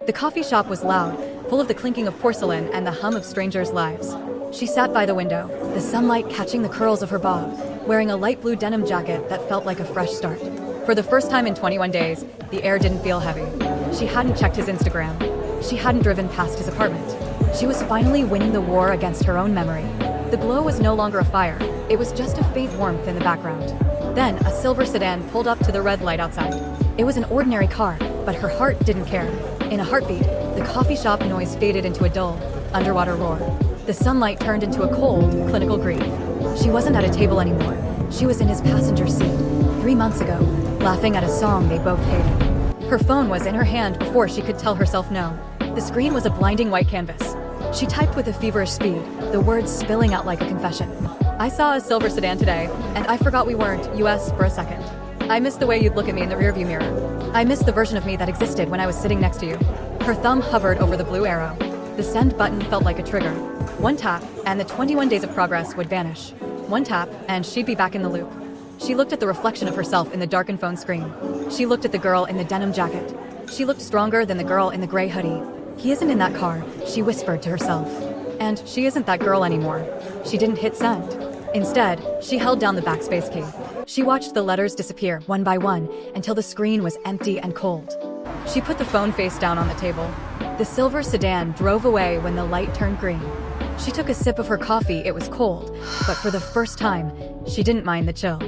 The coffee shop was loud, full of the clinking of porcelain and the hum of strangers' lives. She sat by the window, the sunlight catching the curls of her bob, wearing a light blue denim jacket that felt like a fresh start. For the first time in 21 days, the air didn't feel heavy. She hadn't checked his Instagram. She hadn't driven past his apartment. She was finally winning the war against her own memory. The glow was no longer a fire. It was just a faint warmth in the background. Then, a silver sedan pulled up to the red light outside. It was an ordinary car, but her heart didn't care. In a heartbeat, the coffee shop noise faded into a dull, underwater roar. The sunlight turned into a cold, clinical grief. She wasn't at a table anymore. She was in his passenger seat, 3 months ago, laughing at a song they both hated. Her phone was in her hand before she could tell herself no. The screen was a blinding white canvas. She typed with a feverish speed, the words spilling out like a confession. I saw a silver sedan today, and I forgot we weren't US for a second. I missed the way you'd look at me in the rearview mirror. I missed the version of me that existed when I was sitting next to you. Her thumb hovered over the blue arrow. The send button felt like a trigger. One tap, and the 21 days of progress would vanish. One tap, and she'd be back in the loop. She looked at the reflection of herself in the darkened phone screen. She looked at the girl in the denim jacket. She looked stronger than the girl in the gray hoodie. He isn't in that car, she whispered to herself. And she isn't that girl anymore. She didn't hit send. Instead, she held down the backspace key. She watched the letters disappear one by one until the screen was empty and cold. She put the phone face down on the table. The silver sedan drove away when the light turned green. She took a sip of her coffee. It was cold, but for the first time, she didn't mind the chill.